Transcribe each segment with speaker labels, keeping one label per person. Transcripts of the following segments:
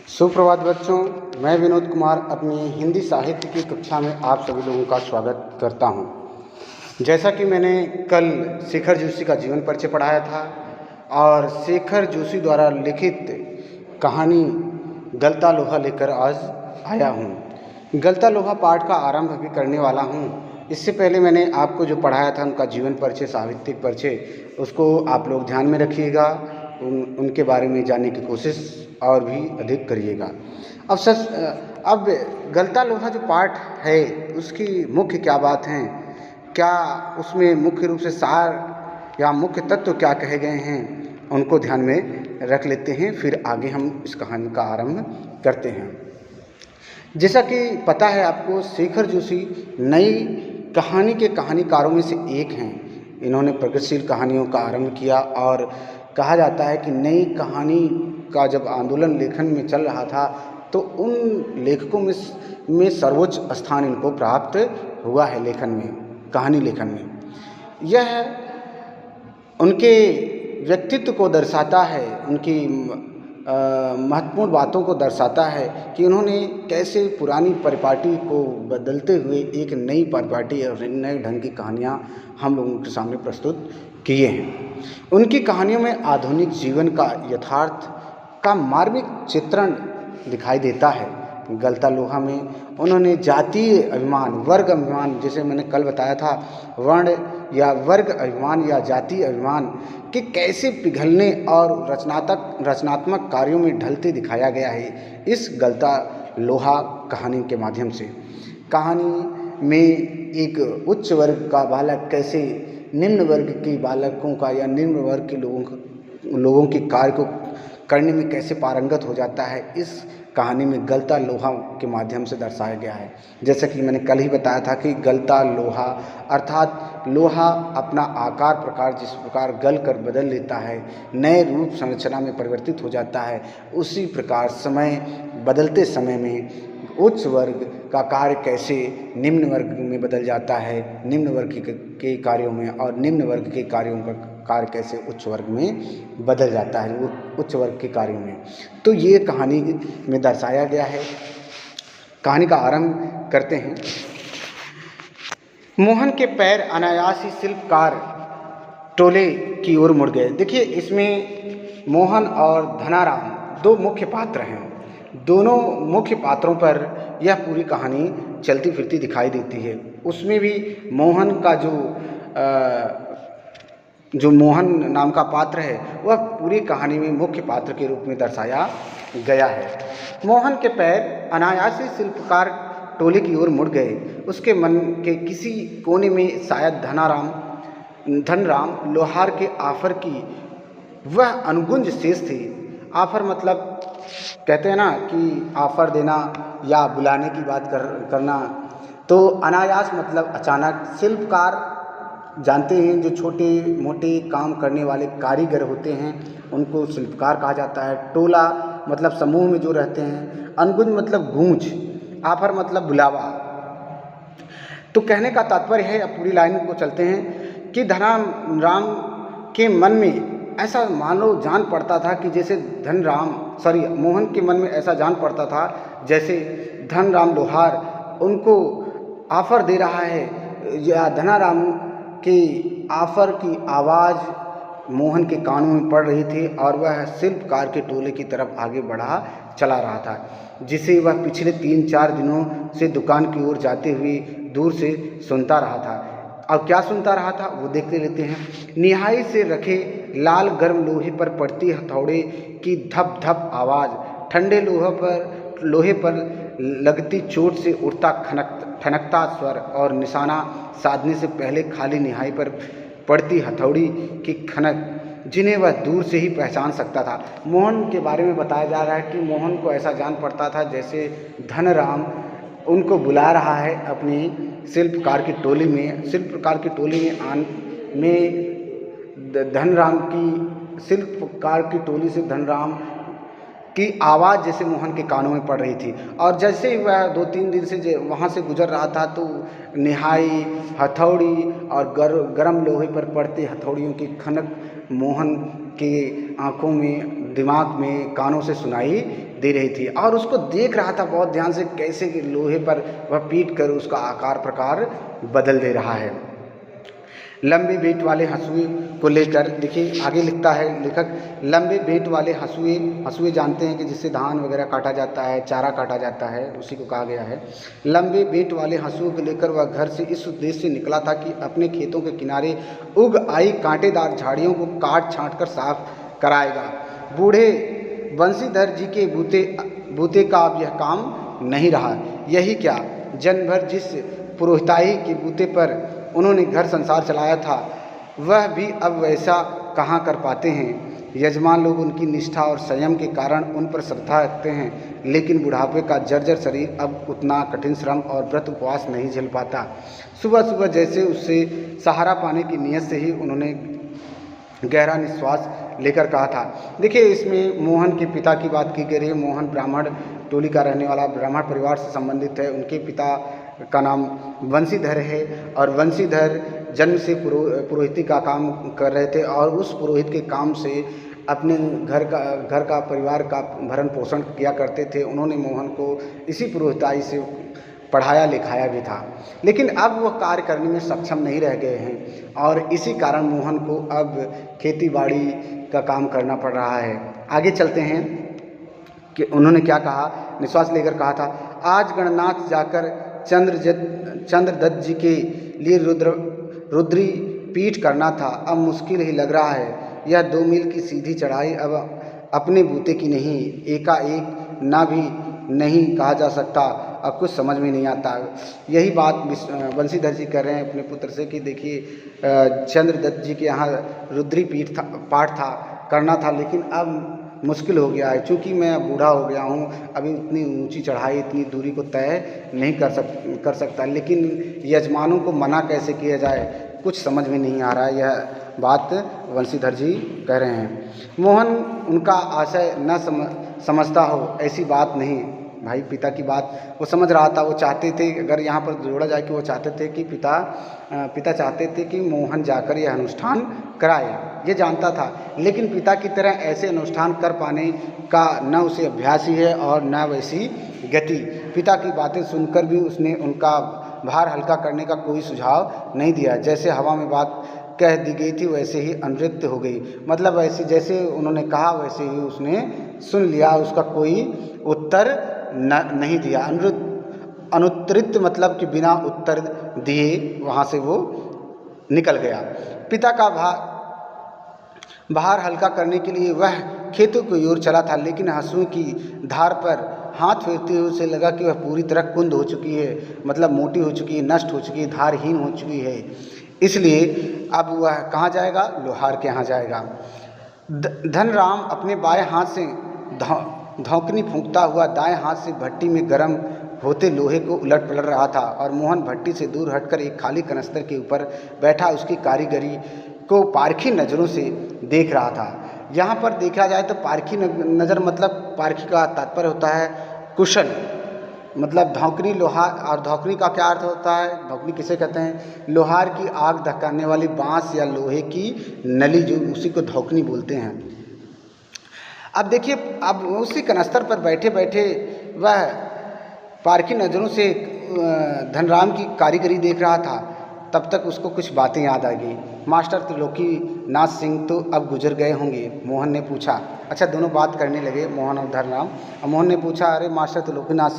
Speaker 1: सुप्रभात बच्चों, मैं विनोद कुमार अपनी हिंदी साहित्य की कक्षा में आप सभी लोगों का स्वागत करता हूं। जैसा कि मैंने कल शेखर जोशी का जीवन परिचय पढ़ाया था और शेखर जोशी द्वारा लिखित कहानी गलता लोहा लेकर आज आया हूं। गलता लोहा पाठ का आरंभ भी करने वाला हूं। इससे पहले मैंने आपको जो पढ़ाया था उनका जीवन परिचय, साहित्यिक परिचय, उसको आप लोग ध्यान में रखिएगा, उनके बारे में जानने की कोशिश और भी अधिक करिएगा। अब गलता लोहा जो पाठ है उसकी मुख्य क्या बात हैं, क्या उसमें मुख्य रूप से सार या मुख्य तत्व क्या कहे गए हैं, उनको ध्यान में रख लेते हैं, फिर आगे हम इस कहानी का आरंभ करते हैं। जैसा कि पता है आपको, शेखर जोशी नई कहानी के कहानीकारों में से एक हैं। इन्होंने प्रगतिशील कहानियों का आरंभ किया और कहा जाता है कि नई कहानी का जब आंदोलन लेखन में चल रहा था तो उन लेखकों में सर्वोच्च स्थान इनको प्राप्त हुआ है लेखन में, कहानी लेखन में। यह उनके व्यक्तित्व को दर्शाता है, उनकी महत्वपूर्ण बातों को दर्शाता है कि उन्होंने कैसे पुरानी परिपाटी को बदलते हुए एक नई परिपाटी और नए ढंग की कहानियाँ हम लोगों के सामने प्रस्तुत किए हैं। उनकी कहानियों में आधुनिक जीवन का यथार्थ का मार्मिक चित्रण दिखाई देता है। गलता लोहा में उन्होंने जातीय अभिमान, वर्ग अभिमान, जैसे मैंने कल बताया था, वर्ण या वर्ग अभिमान या जातीय अभिमान के कैसे पिघलने और रचनात्मक कार्यों में ढलते दिखाया गया है इस गलता लोहा कहानी के माध्यम से। कहानी में एक उच्च वर्ग का बालक कैसे निम्न वर्ग के बालकों का या निम्न वर्ग के लोगों के कार्य को करने में कैसे पारंगत हो जाता है, इस कहानी में गलता लोहा के माध्यम से दर्शाया गया है। जैसा कि मैंने कल ही बताया था कि गलता लोहा अर्थात लोहा अपना आकार प्रकार जिस प्रकार गल कर बदल लेता है, नए रूप संरचना में परिवर्तित हो जाता है, उसी प्रकार बदलते समय में उच्च वर्ग का कार्य कैसे निम्न वर्ग में बदल जाता है, निम्न वर्ग के कार्यों में, और निम्न वर्ग के कार्यों का कार्य कैसे उच्च वर्ग में बदल जाता है, उच्च वर्ग के कार्यों में। तो ये कहानी में दर्शाया गया है। कहानी का आरंभ करते हैं। मोहन के पैर अनायास ही शिल्पकार टोले की ओर मुड़ गए। देखिए, इसमें मोहन और धनाराम दो मुख्य पात्र हैं। दोनों मुख्य पात्रों पर यह पूरी कहानी चलती फिरती दिखाई देती है। उसमें भी मोहन का जो मोहन नाम का पात्र है वह पूरी कहानी में मुख्य पात्र के रूप में दर्शाया गया है। मोहन के पैर अनायास ही शिल्पकार टोले की ओर मुड़ गए। उसके मन के किसी कोने में शायद धनराम लोहार के ऑफर की वह अनुगुंज शेष थी। ऑफर मतलब कहते हैं ना कि ऑफर देना या बुलाने की बात करना। तो अनायास मतलब अचानक। शिल्पकार जानते हैं, जो छोटे मोटे काम करने वाले कारीगर होते हैं उनको शिल्पकार कहा जाता है। टोला मतलब समूह में जो रहते हैं। अनुगुंज मतलब गूंज। ऑफर मतलब बुलावा। तो कहने का तात्पर्य है, अब पूरी लाइन को चलते हैं, कि धनराम के मन में ऐसा मानो जान पड़ता था कि जैसे मोहन के मन में ऐसा जान पड़ता था जैसे धनराम लोहार उनको ऑफर दे रहा है, या धनाराम की ऑफर की आवाज़ मोहन के कानों में पड़ रही थी और वह शिल्पकार के टोले की तरफ आगे बढ़ा चला रहा था, जिसे वह पिछले 3-4 दिनों से दुकान की ओर जाते हुए दूर से सुनता रहा था। अब क्या सुनता रहा था वो देखते लेते हैं। निहाई से रखे लाल गर्म लोहे पर पड़ती हथौड़े की धप धप आवाज़, ठंडे लोहे पर लगती चोट से उठता ठनकता स्वर और निशाना साधने से पहले खाली निहाई पर पड़ती हथौड़ी की खनक, जिन्हें वह दूर से ही पहचान सकता था। मोहन के बारे में बताया जा रहा है कि मोहन को ऐसा जान पड़ता था जैसे धनराम उनको बुला रहा है अपनी शिल्पकार की टोली में। शिल्पकार की टोली में धनराम की शिल्पकार की टोली से धनराम की आवाज़ जैसे मोहन के कानों में पड़ रही थी। और जैसे ही वह 2-3 दिन से वहाँ से गुजर रहा था तो निहाई, हथौड़ी और गरम लोहे पर पड़ती हथौड़ियों की खनक मोहन के आँखों में, दिमाग में, कानों से सुनाई दे रही थी और उसको देख रहा था बहुत ध्यान से, कैसे कि लोहे पर वह पीट कर उसका आकार प्रकार बदल दे रहा है। लंबे बेंट वाले हंसुए को लेकर, देखिए आगे लिखता है लेखक, लंबे बेंट वाले हंसुए जानते हैं कि जिससे धान वगैरह काटा जाता है, चारा काटा जाता है, उसी को कहा गया है। लंबे बेंट वाले हंसुए को लेकर वह घर से इस उद्देश्य से निकला था कि अपने खेतों के किनारे उग आई कांटेदार झाड़ियों को काट छाँट कर साफ कराएगा। बूढ़े बंसीधर जी के बूते का अब यह काम नहीं रहा। यही क्या, जन्म भर जिस पुरोहिताई के बूते पर उन्होंने घर संसार चलाया था, वह भी अब वैसा कहाँ कर पाते हैं। यजमान लोग उनकी निष्ठा और संयम के कारण उन पर श्रद्धा रखते हैं, लेकिन बुढ़ापे का जर्जर शरीर अब उतना कठिन श्रम और व्रत उपवास नहीं झेल पाता। सुबह सुबह जैसे उससे सहारा पाने की नीयत से ही उन्होंने गहरा निश्वास लेकर कहा था। देखिए इसमें मोहन के पिता की बात की गई है। मोहन ब्राह्मण टोली का रहने वाला, ब्राह्मण परिवार से संबंधित है। उनके पिता का नाम वंशीधर है और वंशीधर जन्म से पुरोहिती का काम कर रहे थे और उस पुरोहित के काम से अपने घर का परिवार का भरण पोषण किया करते थे। उन्होंने मोहन को इसी पुरोहिताई से पढ़ाया लिखाया भी था, लेकिन अब वह कार्य करने में सक्षम नहीं रह गए हैं और इसी कारण मोहन को अब खेती बाड़ी का काम करना पड़ रहा है। आगे चलते हैं कि उन्होंने क्या कहा, निश्वास लेकर कहा था, आज गणनाथ जाकर चंद्रदत्त जी के लिए रुद्री पीठ करना था। अब मुश्किल ही लग रहा है। यह 2 मील की सीधी चढ़ाई अब अपने बूते की नहीं, एकाएक ना भी नहीं कहा जा सकता। अब कुछ समझ में नहीं आता। यही बात बंशीधर जी कर रहे हैं अपने पुत्र से कि देखिए चंद्रदत्त जी के यहाँ रुद्री पाठ था करना था, लेकिन अब मुश्किल हो गया है, क्योंकि मैं बूढ़ा हो गया हूँ, अभी इतनी ऊंची चढ़ाई इतनी दूरी को तय नहीं कर सकता। लेकिन यजमानों को मना कैसे किया जाए, कुछ समझ में नहीं आ रहा है। यह बात वंशीधर जी कह रहे हैं। मोहन उनका आशय न समझता हो, ऐसी बात नहीं भाई। पिता की बात वो समझ रहा था। वो चाहते थे, अगर यहाँ पर जोड़ा जाए कि वो चाहते थे कि पिता चाहते थे कि मोहन जाकर यह अनुष्ठान कराए, ये जानता था, लेकिन पिता की तरह ऐसे अनुष्ठान कर पाने का न उसे अभ्यास ही है और न वैसी गति। पिता की बातें सुनकर भी उसने उनका भार हल्का करने का कोई सुझाव नहीं दिया। जैसे हवा में बात कह दी गई थी वैसे ही अनृत्य हो गई, मतलब वैसे जैसे उन्होंने कहा वैसे ही उसने सुन लिया, उसका कोई उत्तर नहीं दिया। अनुत्तरित मतलब कि बिना उत्तर दिए वहाँ से वो निकल गया। पिता का भार हल्का करने के लिए वह खेतों की ओर चला था, लेकिन हंसुए की धार पर हाथ फेरते हुए उसे लगा कि वह पूरी तरह कुंद हो चुकी है, मतलब मोटी हो चुकी है, नष्ट हो चुकी है, धारहीन हो चुकी है। इसलिए अब वह कहाँ जाएगा, लोहार के यहाँ जाएगा। धनराम अपने बाएं हाथ से धौंकनी फूंकता हुआ दाएं हाथ से भट्टी में गर्म होते लोहे को उलट पलट रहा था और मोहन भट्टी से दूर हटकर एक खाली कनस्तर के ऊपर बैठा उसकी कारीगरी को पारखी नज़रों से देख रहा था। यहाँ पर देखा जाए तो पारखी नज़र मतलब पारखी का तात्पर्य होता है कुशल, मतलब धौंकनी लोहार। और धौंकनी का क्या अर्थ होता है, धौंकनी किसे कहते हैं, लोहार की आग धकाने वाली बांस या लोहे की नली, जो उसी को धौंकनी बोलते हैं। अब देखिए, अब उसी कनस्तर पर बैठे बैठे वह पारखी नज़रों से धनराम की कारीगरी देख रहा था। तब तक उसको कुछ बातें याद आ गई। मास्टर त्रिलोकी नाथ सिंह तो अब गुजर गए होंगे, मोहन ने पूछा। अच्छा, दोनों बात करने लगे, मोहन और धनराम। और मोहन ने पूछा, अरे मास्टर त्रिलोकी नाथ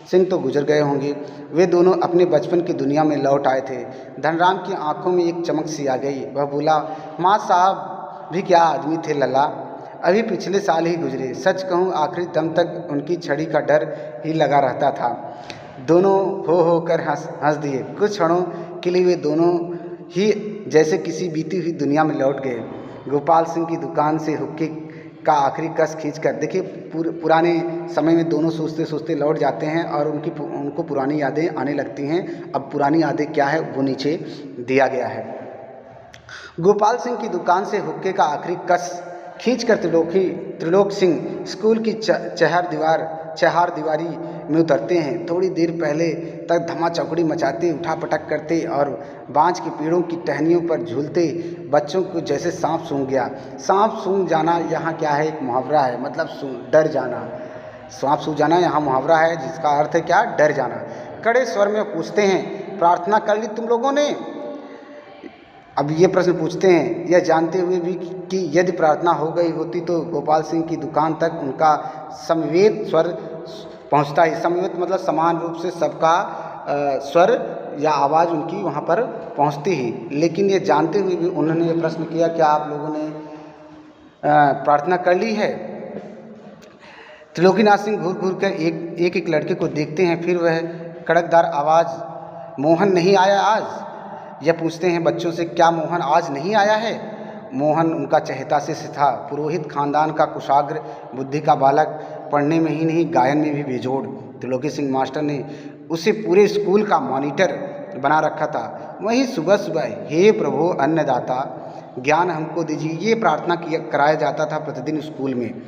Speaker 1: सिंह तो गुजर गए होंगे, वे दोनों अपने बचपन की दुनिया में लौट आए थे। धनराम की आंखों में एक चमक सी आ गई। वह बोला, माँ साहब भी क्या आदमी थे लला, अभी पिछले साल ही गुजरे। सच कहूँ आखिरी दम तक उनकी छड़ी का डर ही लगा रहता था। दोनों हो कर हंस दिए। कुछ क्षणों के लिए वे दोनों ही जैसे किसी बीती हुई दुनिया में लौट गए। गोपाल सिंह की दुकान से हुक्के का आखिरी कस खींचकर, देखिए पुराने समय में दोनों सोचते सोचते लौट जाते हैं और उनको पुरानी यादें आने लगती हैं। अब पुरानी यादें क्या है वो नीचे दिया गया है। गोपाल सिंह की दुकान से हुक्के का आखिरी कस खींचकर त्रिलोक सिंह स्कूल की चहार दीवारी में उतरते हैं। थोड़ी देर पहले तक धमा चौकड़ी मचाते, उठा पटक करते और बांज के पेड़ों की टहनियों पर झूलते बच्चों को जैसे सांप सूंघ गया। सांप सूंघ जाना यहाँ क्या है, एक मुहावरा है, मतलब डर जाना। सांप सूझ जाना यहाँ मुहावरा है, जिसका अर्थ है क्या? डर जाना। कड़े स्वर में पूछते हैं, प्रार्थना कर ली तुम लोगों ने? अब ये प्रश्न पूछते हैं यह जानते हुए भी कि यदि प्रार्थना हो गई होती तो गोपाल सिंह की दुकान तक उनका समवेत स्वर पहुंचता ही। समवेत मतलब समान रूप से सबका स्वर या आवाज़ उनकी वहाँ पर पहुँचती ही। लेकिन ये जानते हुए भी उन्होंने ये प्रश्न किया, क्या आप लोगों ने प्रार्थना कर ली है? त्रिलोकीनाथ सिंह घूर घूर कर एक एक लड़के को देखते हैं, फिर वह कड़कदार आवाज़, मोहन नहीं आया आज? यह पूछते हैं बच्चों से, क्या मोहन आज नहीं आया है? मोहन उनका चहेता शिष्य था, पुरोहित खानदान का कुशाग्र बुद्धि का बालक, पढ़ने में ही नहीं गायन में भी बेजोड़। त्रिलोकी सिंह मास्टर ने उसे पूरे स्कूल का मॉनिटर बना रखा था। वहीं सुबह सुबह हे प्रभु अन्नदाता ज्ञान हमको दीजिए, ये प्रार्थना किया कराया जाता था प्रतिदिन स्कूल में।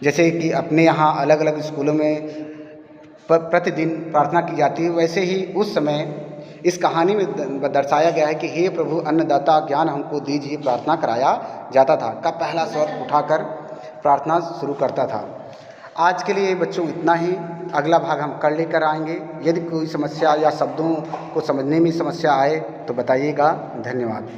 Speaker 1: जैसे कि अपने यहाँ अलग अलग स्कूलों में प्रतिदिन प्रार्थना की जाती है, वैसे ही उस समय इस कहानी में दर्शाया गया है कि हे प्रभु अन्नदाता ज्ञान हमको दीजिए प्रार्थना कराया जाता था। का पहला स्वर उठाकर प्रार्थना शुरू करता था। आज के लिए बच्चों इतना ही। अगला भाग हम कल लेकर आएंगे। यदि कोई समस्या या शब्दों को समझने में समस्या आए तो बताइएगा। धन्यवाद।